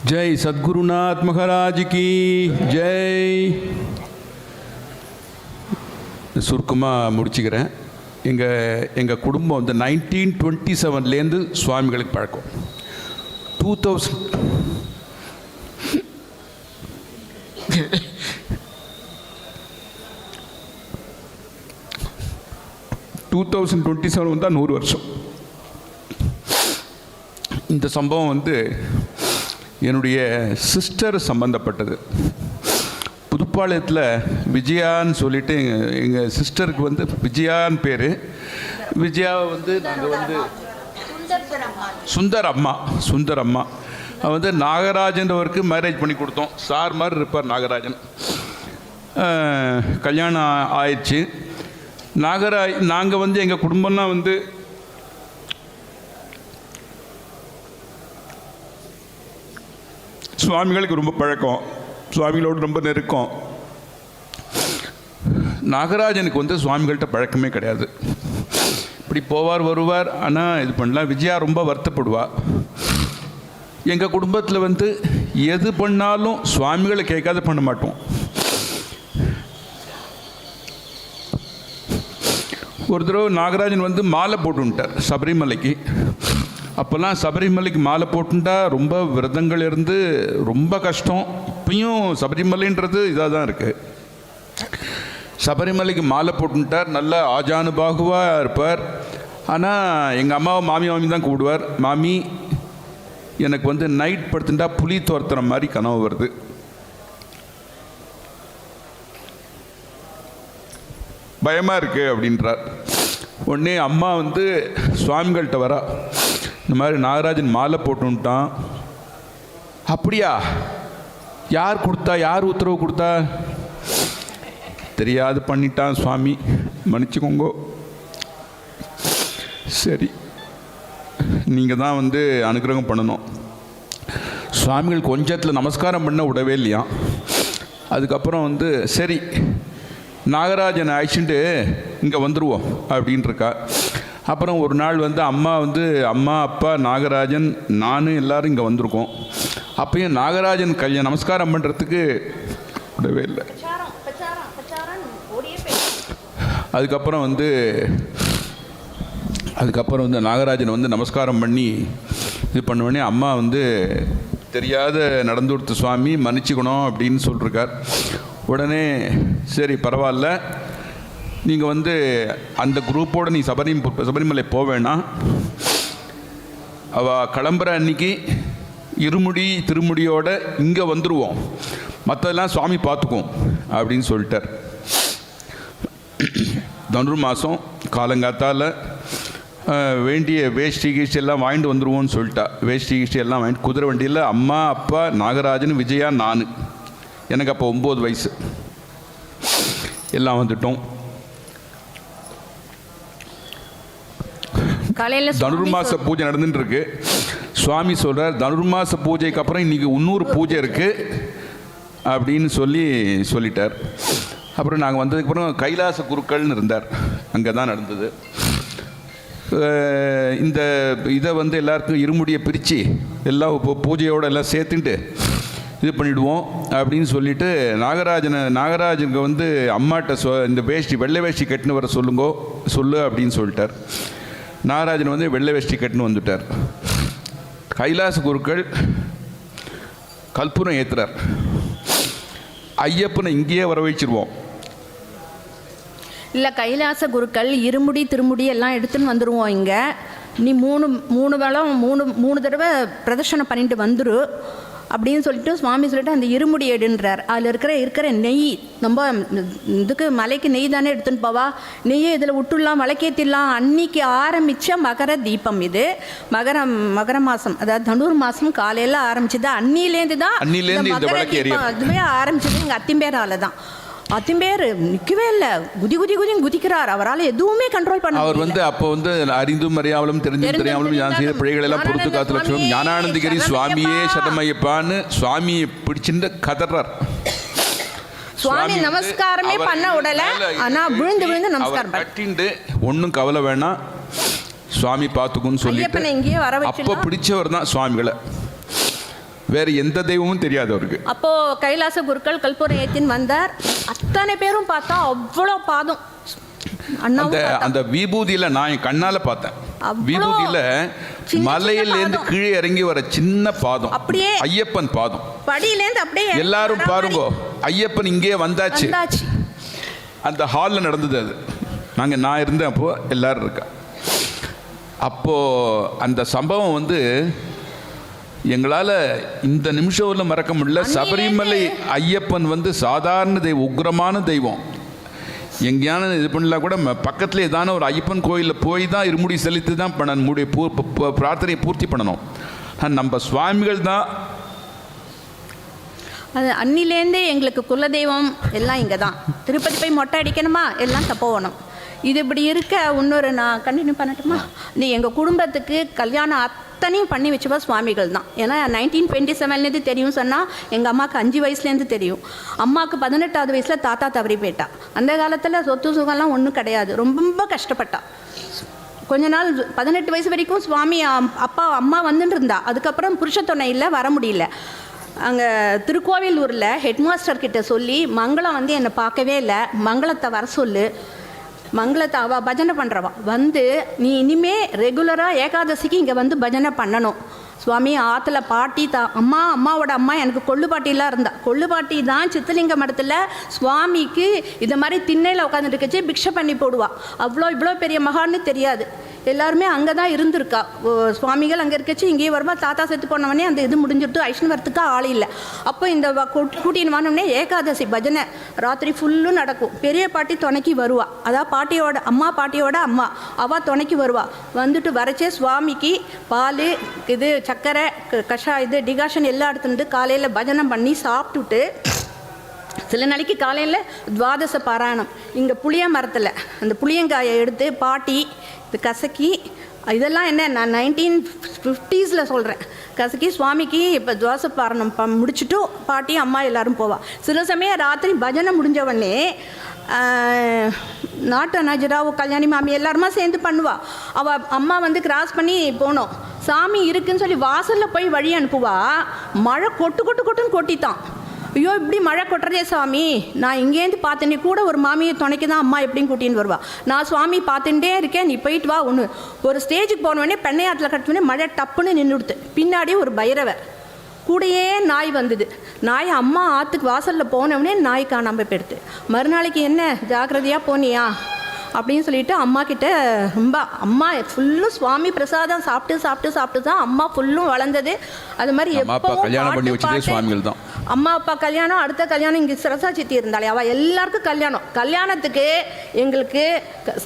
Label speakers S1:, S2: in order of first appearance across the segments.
S1: ஜெய் சத்குருநாத் மகாராஜ் கி ஜெய். சுருக்கமாக முடிச்சுக்கிறேன். எங்கள் குடும்பம் வந்து 1927லேருந்து சுவாமிகளுக்கு பழக்கம். 2027 வந்தால் 100 வருஷம். இந்த சம்பவம் வந்து என்னுடைய சிஸ்டர் சம்பந்தப்பட்டது. புதுப்பாளையத்தில் விஜயான்னு சொல்லிட்டு எங்கள் சிஸ்டருக்கு வந்து விஜயான்னு பேர். விஜயாவை வந்து நாங்கள் வந்து சுந்தர் அம்மா வந்து நாகராஜன்றவருக்கு மேரேஜ் பண்ணி கொடுத்தோம். சார் மாதிரி இருப்பார் நாகராஜன். கல்யாணம் ஆயிடுச்சு. நாங்கள் வந்து எங்கள் குடும்பம்லாம் வந்து சுவாமிகளுக்கு ரொம்ப பழக்கம், சுவாமிகளோடு ரொம்ப நெருக்கம். நாகராஜனுக்கு வந்து சுவாமிகள்கிட்ட பழக்கமே கிடையாது. இப்படி போவார் வருவார், ஆனால் இது பண்ணலாம். விஜயா ரொம்ப வருத்தப்படுவாள். எங்கள் குடும்பத்தில் வந்து எது பண்ணாலும் சுவாமிகளை கேட்காத பண்ண மாட்டோம். ஒரு தடவை நாகராஜன் வந்து மாலை போட்டுட்டார் சபரிமலைக்கு. அப்போல்லாம் சபரிமலைக்கு மாலை போட்டுட்டா ரொம்ப விரதங்கள் இருந்து ரொம்ப கஷ்டம். இப்பயும் சபரிமலைன்றது இதாக தான் இருக்குது. சபரிமலைக்கு மாலை போட்டுட்டார். நல்ல ஆஜானுபாகுவாக இருப்பார். ஆனால் எங்கள் அம்மாவை மாமி தான் கூப்பிடுவார். மாமி, எனக்கு வந்து நைட் படுத்துட்டா புலி துரத்துற மாதிரி கனவு வருது. பயமாக இருக்குது அப்படின்றார். உடனே அம்மா வந்து சுவாமிகள்கிட்ட வரா, இந்த மாதிரி நாகராஜன் மாலை போட்டுட்டான். அப்படியா? யார் கொடுத்தா? யார் உத்தரவு கொடுத்தா? தெரியாது, பண்ணிட்டான் சுவாமி, மன்னிச்சுக்கோங்க. சரி, நீங்கள் தான் வந்து அனுகிரகம் பண்ணணும். சுவாமிகள் கொஞ்சத்தில் நமஸ்காரம் பண்ண விடவே இல்லையா. அதுக்கப்புறம் வந்து சரி, நாகராஜனை அழைச்சிட்டு இங்கே வந்துடுவோம் அப்படின்ட்டுருக்கா. அப்புறம் ஒரு நாள் வந்து அம்மா அப்பா நாகராஜன் நான் எல்லோரும் இங்கே வந்திருக்கோம். அப்பயும் நாகராஜன் நமஸ்காரம் பண்ணுறதுக்கு விடவே இல்லை. அதுக்கப்புறம் வந்து நாகராஜன் வந்து நமஸ்காரம் பண்ணி இது பண்ணுவோடனே அம்மா வந்து தெரியாத நடந்து கொடுத்த சுவாமி, மன்னிச்சுக்கணும் அப்படின்னு சொல்லிருக்கார். உடனே சரி பரவாயில்ல, நீங்கள் வந்து அந்த குரூப்போடு நீ சபரிமலை போவேன்னா, அவள் கிளம்புற அன்னைக்கு இருமுடி திருமுடியோடு இங்கே வந்துடுவோம், மற்றதெல்லாம் சுவாமி பார்த்துக்குவோம் அப்படின்னு சொல்லிட்டார். தனுர் மாதம் காலங்காத்தால் வேண்டிய வேஷ்டி கீஷ்டி எல்லாம் வாங்கிட்டு வந்துடுவோன்னு சொல்லிட்டா. வேஷ்டி கீஷ்டி எல்லாம் வாங்கிட்டு குதிரை வண்டியில் அம்மா அப்பா நாகராஜன் விஜயா நான், எனக்கு அப்போ 9 வயசு, எல்லாம் வந்துட்டோம். தனுர்மாச பூஜை நடந்துட்டு இருக்கு. சுவாமி சொல்கிறார், தனுர்மாச பூஜைக்கு அப்புறம் இன்றைக்கி 300 பூஜை இருக்குது அப்படின்னு சொல்லிட்டார். அப்புறம் நாங்கள் வந்ததுக்கப்புறம் கைலாச குருக்கள்னு இருந்தார், அங்கே தான் நடந்தது. இந்த இதை வந்து எல்லாருக்கும் இருமுடியை பிரித்து எல்லாம் பூஜையோடு எல்லாம் சேர்த்துட்டு இது பண்ணிவிடுவோம் அப்படின்னு சொல்லிவிட்டு நாகராஜனுக்கு வந்து அம்மாட்ட இந்த வெள்ளை வேஷ்டி கட்டின்னு வர சொல்லு அப்படின்னு சொல்லிட்டார். நாகராஜன் வந்து வெள்ளை வேஷ்டி கட்டின்னு வந்துட்டார். கைலாச குருக்கள் கற்பூரம் ஏற்றுறார். ஐயப்பனை இங்கேயே வர வச்சிருவோம்.
S2: இல்லை, கைலாச குருக்கள் இருமுடி திருமுடி எல்லாம் எடுத்துன்னு வந்துடுவோம். இங்கே நீ மூணு தடவை பிரதர்ஷனம் பண்ணிட்டு வந்துரு அப்படின்னு சொல்லிட்டு சுவாமி சொல்லிட்டு அந்த இருமுடி எடுன்றார். அதில் இருக்கிற நெய், நம்ம இதுக்கு மலைக்கு நெய் தானே எடுத்துன்னு போவா, நெய்யை இதில் விட்டுடலாம், விளக்கேற்றிடலாம். அன்னைக்கு ஆரம்பித்த மகர தீபம் இது. மகர மாதம், அதாவது தனுர் மாதம் காலையில் ஆரம்பிச்சது. அன்னிலேருந்து தான் மகர தீபம் அதுவே ஆரம்பிச்சது. எங்கள் அத்திம்பேரால தான். அத்திம்பேர் நிற்கவே இல்லை, குதிக்கிறார். அவரால் எதுவுமே கண்ட்ரோல் பண்ண.
S1: அவர் வந்து அப்போ வந்து அறிந்தும் அறியாமலும் தெரியாமலும் செய்த பிழைகள் எல்லாம் பொறுத்து காத்து லட்சம் ஞானானந்தகிரி சுவாமியே சதமையப்பான்னு சுவாமியை பிடிச்சிட்டு கதறார்.
S2: சுவாமி நமஸ்காரமே பண்ண உடல, ஆனா விழுந்து நமஸ்காரம்
S1: கட்டிண்டு ஒன்றும் கவலை வேணாம், சுவாமி பார்த்துக்குன்னு சொல்லிட்டு அப்போ பிடிச்சவர் தான் சுவாமிகளை. வேறு எந்த தெய்வமும் தெரியாது அவருக்கு.
S2: அப்போது கைலாச குருக்கள் கற்பூரம் ஏற்றின்னு வந்தார். அத்தனை பேரும் பார்த்தா அவ்வளோ பாதம்.
S1: அந்த அந்த விபூதியில் நான் என் கண்ணால் பார்த்தேன். விபூதியில் மலையிலேருந்து கீழே இறங்கி வர சின்ன பாதம், அப்படியே ஐயப்பன் பாதம்.
S2: படியிலேருந்து அப்படியே
S1: எல்லாரும் பாருங்க, ஐயப்பன் இங்கே வந்தாச்சு. அந்த ஹாலில் நடந்தது அது. நான் இருந்தேன் அப்போ, எல்லாரும் இருக்கா. அப்போது அந்த சம்பவம் வந்து எங்களால் இந்த நிமிஷம் மறக்க முடியல. சபரிமலை ஐயப்பன் வந்து சாதாரண தெய்வம், உக்ரமான தெய்வம். எங்கேயான இது பண்ணலாம் கூட பக்கத்தில் ஏதான ஒரு ஐயப்பன் கோயிலில் போய் தான் இருமுடி செலுத்தி தான் நம்முடைய பிரார்த்தனையை பூர்த்தி பண்ணணும். நம்ம சுவாமிகள் தான்.
S2: அது அன்னிலேருந்தே எங்களுக்கு குலதெய்வம் எல்லாம் இங்கே தான். திருப்பதி போய் மொட்டை அடிக்கணுமா, எல்லாம் தப்போகணும். இது இப்படி இருக்க இன்னொரு நான் கண்டினியூ பண்ணட்டுமா? நீ எங்கள் குடும்பத்துக்கு கல்யாணம் அத்தனையும் பண்ணி வச்சுப்பா சுவாமிகள் தான். ஏன்னா 1927 தெரியும் சொன்னால் எங்கள் அம்மாவுக்கு 5 வயசுலேருந்து தெரியும். அம்மாவுக்கு 18வது வயசில் தாத்தா தவறி போயிட்டா. அந்த காலத்தில் சொத்து சுகம்லாம் ஒன்றும் கிடையாது, ரொம்ப கஷ்டப்பட்டா. கொஞ்ச நாள் 18 வயசு வரைக்கும் சுவாமி அம்மா வந்துட்டு இருந்தா. அதுக்கப்புறம் புருஷ துணை இல்லை, வர முடியல. அங்கே திருக்கோவிலூரில் ஹெட்மாஸ்டர் கிட்ட சொல்லி, மங்களம் வந்து என்னை பார்க்கவே இல்லை, மங்களத்தை வர சொல்லு, மங்களத்தை அவள் பஜனை பண்ணுறவா வந்து நீ இனிமேல் ரெகுலராக ஏகாதசிக்கு இங்கே வந்து பஜனை பண்ணணும். சுவாமி ஆற்றுல பாட்டி அம்மாவோட அம்மா எனக்கு கொள்ளு பாட்டிலாம் இருந்தா. கொள்ளு பாட்டி தான் சித்தலிங்க மடத்தில் சுவாமிக்கு இது மாதிரி திண்ணையில் உட்காந்துருக்கச்சு பிக்ஷை பண்ணி போடுவா. இவ்வளோ பெரிய மகான்னு தெரியாது. எல்லாருமே அங்கே தான் இருந்திருக்கா. சுவாமிகள் அங்கே இருக்கச்சு இங்கேயே வருவா. தாத்தா செத்து போனவனே அந்த இது முடிஞ்சுட்டு ஐஷ்ணவரத்துக்கு ஆள் இல்லை. அப்போ இந்த கூட்டின்னு வானோடனே ஏகாதசி பஜனை ராத்திரி ஃபுல்லும் நடக்கும். பெரிய பாட்டி துணைக்கி வருவா. அதாவது பாட்டியோட அம்மா அவள் துணைக்கி வருவா. வந்துட்டு வரச்சே சுவாமிக்கு பால் இது சர்க்கரை இது டிகாஷன் எல்லாம் எடுத்துட்டு காலையில் பஜனை பண்ணி சாப்பிட்டுட்டு சில நாளைக்கு காலையில் துவாதச பாராயணம். இங்கே புளிய மரத்தில் அந்த புளியங்காயை எடுத்து பாட்டி இது கசக்கி, இதெல்லாம் என்ன நான் 1950s சொல்கிறேன், கசக்கி சுவாமிக்கு இப்போ துவாதச பாராயணம் முடிச்சுட்டு பாட்டி அம்மா எல்லோரும் போவாள். சில சமயம் ராத்திரி பஜனை முடிஞ்சவொடனே நாட்டு அனாஜராவோ கல்யாணி மாமி எல்லாருமா சேர்ந்து பண்ணுவாள். அவள் அம்மா வந்து கிராஸ் பண்ணி போனோம். சாமி இருக்குன்னு சொல்லி வாசலில் போய் வழி அனுப்புவா. மழை கொட்டுன்னு கொட்டித்தான். ஐயோ இப்படி மழை கொட்டுறதே சாமி, நான் இங்கேருந்து பார்த்தேன்னே கூட ஒரு மாமியை துணைக்கு தான் அம்மா எப்படின்னு கூட்டின்னு வருவா. நான் சுவாமி பார்த்துட்டே இருக்கேன், நீ போயிட்டு வா. ஒரு ஸ்டேஜுக்கு போனவொடனே பெண்ணையாற்றில் கட்டுனே மழை டப்புன்னு நின்றுடுத்து. பின்னாடி ஒரு பைரவர் கூடையே நாய் வந்தது. நாய் அம்மா ஆற்றுக்கு வாசலில் போனவொடனே நாய் காணாமல் போயிடுது. மறுநாளைக்கு என்ன ஜாக்கிரதையாக போனியா அப்படின்னு சொல்லிட்டு அம்மா கிட்ட அம்மா ஃபுல்லும் சுவாமி பிரசாதம் சாப்பிட்டு தான் அம்மா ஃபுல்லும் வளர்ந்தது. அது மாதிரி அம்மா அப்பா கல்யாணம், அடுத்த கல்யாணம் இங்கே சரசா சித்தி இருந்தாலே அவள் எல்லாருக்கும் கல்யாணத்துக்கு எங்களுக்கு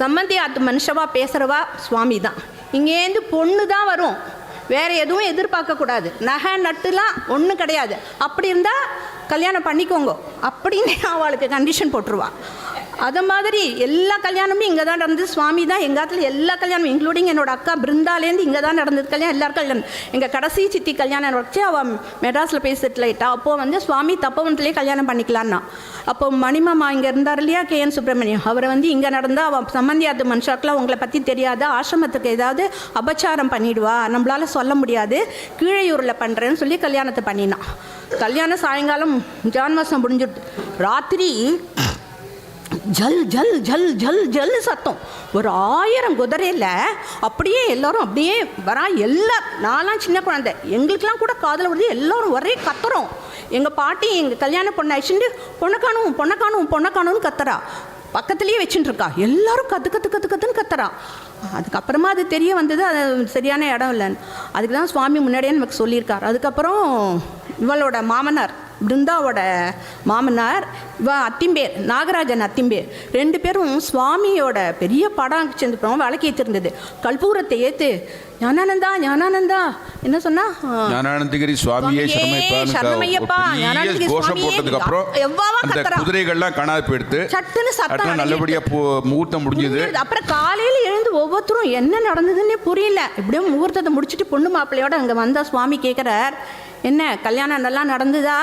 S2: சம்மந்தி ஆத்து மனுஷவா பேசுகிறவா சுவாமி தான். இங்கேருந்து பொண்ணு தான் வரும், வேறு எதுவும் எதிர்பார்க்கக்கூடாது. நகை நட்டுலாம் ஒன்றும் கிடையாது. அப்படி இருந்தால் கல்யாணம் பண்ணிக்கோங்க அப்படின்னு அவளுக்கு கண்டிஷன் போட்டுருவா. அது மாதிரி எல்லா கல்யாணமும் இங்கே தான் நடந்தது. சுவாமி தான் எங்கள் ஆற்றுல எல்லா கல்யாணமும், இன்க்ளூடிங் என்னோடய அக்கா பிருந்தாலேருந்து இங்கே தான் நடந்தது கல்யாணம். எல்லாரும் கல்யாணம். எங்கள் கடைசி சித்தி கல்யாணம் வச்சு அவள் மெட்ராஸில் போய் செட்டில் ஆகிட்டா. அப்போது வந்து சுவாமி தப்பவனத்துலேயே கல்யாணம் பண்ணிக்கலான்னா. அப்போ மணிமாமா இங்கே இருந்தார் இல்லையா, KN சுப்பிரமணியம், அவரை வந்து இங்கே நடந்தால் அவள் சம்பந்தியாத்து மனுஷாக்கெலாம் உங்களை பற்றி தெரியாத, ஆசிரமத்துக்கு ஏதாவது அபச்சாரம் பண்ணிவிடுவா, நம்மளால் சொல்ல முடியாது, கீழையூரில் பண்ணுறேன்னு சொல்லி கல்யாணத்தை பண்ணினான். கல்யாணம் சாயங்காலம் ஜான்மாசம் முடிஞ்சுட்டு ராத்திரி ஜல் ஜல் ஜல் ஜல் ஜல் சத்தம். ஒரு 1000 குதிரையில் அப்படியே எல்லோரும் அப்படியே வரா. நான்லாம் சின்ன குழந்தை, எங்களுக்கெல்லாம் கூட காதில் வருது. எல்லோரும் ஒரே கத்துறோம். எங்கள் பாட்டி எங்கள் கல்யாண பொண்ணை ஆயிடுச்சுட்டு பொண்ணை காணும் கத்துறா. பக்கத்துலேயே வச்சுட்டுருக்கா. எல்லோரும் கத்துன்னு கத்துறா. அதுக்கப்புறமா அது தெரிய வந்தது அது சரியான இடம் இல்லைன்னு. அதுக்கு தான் சுவாமி முன்னாடியே நமக்கு சொல்லியிருக்கார். அதுக்கப்புறம் இவளோட மாமனார் பிருந்தாவோட மாமனார் அத்திம்பேர், நாகராஜன் அத்திம்பேர், 2 பேரும் சுவாமியோட பெரிய படம் சேர்ந்துப்போம் விளக்கு ஏற்றிருந்தது. கற்பூரத்தை ஏற்று ஞானானந்தா என்ன சொன்னா,
S1: ஞானானந்தகிரி சுவாமியே சரணமையப்பா ஞானானந்தகிரி போட்டதுக்கு அப்புறம் அந்த குதிரைகள்லாம் காணாது போயிடுத்து. சட்டுன்னு சத்தம் நல்லபடியா முகூர்த்தம் முடிஞ்சது. அப்புறம் காலையில் எழுந்து ஒவ்வொருத்தரும் என்ன நடந்ததுன்னே புரியல. இப்படியும் முகூர்த்தத்தை முடிச்சுட்டு பொண்ணு மாப்பிள்ளையோட அங்கே வந்தா சுவாமி கேட்குறார், என்ன கல்யாணம் நல்லா நடந்ததா?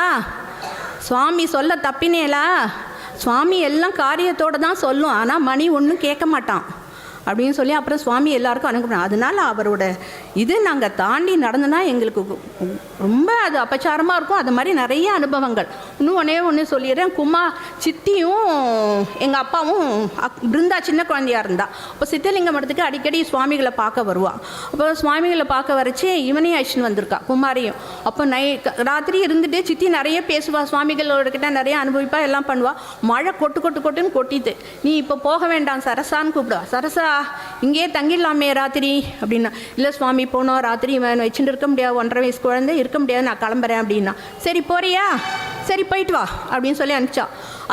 S1: சுவாமி சொல்ல தப்பினேலா? சுவாமி எல்லாம் காரியத்தோடு தான் சொல்லும், ஆனால் மணி ஒன்றும் கேட்க மாட்டான்
S2: அப்படின்னு சொல்லி அப்புறம் சுவாமி எல்லாருக்கும் அனுப்புகிறோம். அதனால அவரோட இது நாங்கள் தாண்டி நடந்தனா எங்களுக்கு ரொம்ப அது அபச்சாரமாக இருக்கும். அது மாதிரி நிறைய அனுபவங்கள். இன்னும் ஒன்று சொல்லிடுறேன். சித்தியும் எங்கள் அப்பாவும் பிருந்தா சின்ன குழந்தையாக இருந்தா. அப்போ சித்தலிங்க மடத்துக்கு அடிக்கடி சுவாமிகளை பார்க்க வருவாள். அப்போ சுவாமிகளை பார்க்க வரைச்சி இவனையும் அழிச்சுன்னு வந்திருக்கா, குமாரியும். அப்போ ராத்திரி இருந்துட்டு சித்தி நிறைய பேசுவா, சுவாமிகளோட நிறைய அனுபவிப்பா, எல்லாம் பண்ணுவா. மழை கொட்டுன்னு கொட்டிட்டு, நீ இப்போ போக வேண்டாம் சரசான்னு கூப்பிடுவா. சரசா இங்கேயே தங்கிடலாமே ராத்திரி அப்படின்னா. இல்லை சுவாமி போனோம், ராத்திரி இவன் வச்சுட்டு இருக்க முடியாது, 1.5 வயசு குழந்தை இருக்க முடியாது, நான் கிளம்புறேன் அப்படின்னா. சரி போறியா, சரி போயிட்டு வா அப்படின்னு சொல்லி அனுப்பிச்சா.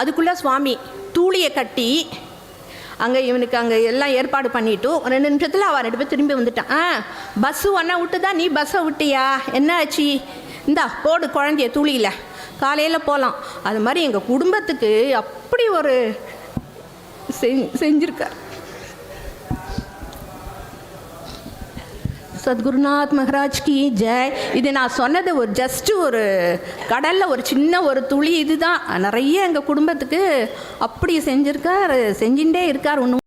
S2: அதுக்குள்ளே சுவாமி தூளியை கட்டி அங்கே இவனுக்கு அங்கே எல்லாம் ஏற்பாடு பண்ணிவிட்டு 2 நிமிஷத்தில் அவன் 2 பேர் திரும்பி வந்துட்டான். பஸ்ஸு ஒன்றா விட்டுதா, நீ பஸ்ஸை விட்டியா, என்ன ஆச்சு, இந்தா போடு குழந்தைய தூளியில், காலையில் போகலாம். அது மாதிரி எங்கள் குடும்பத்துக்கு அப்படி ஒரு செஞ்சுருக்கார். சத்குருநாத் மகாராஜ் கி ஜெய். இது நான் சொன்னது ஒரு ஜஸ்ட்டு ஒரு கடலில் ஒரு சின்ன ஒரு துளி. இதுதான் நிறைய எங்கள் குடும்பத்துக்கு அப்படி செஞ்சுருக்கார், செஞ்சுட்டே இருக்கார். ஒன்று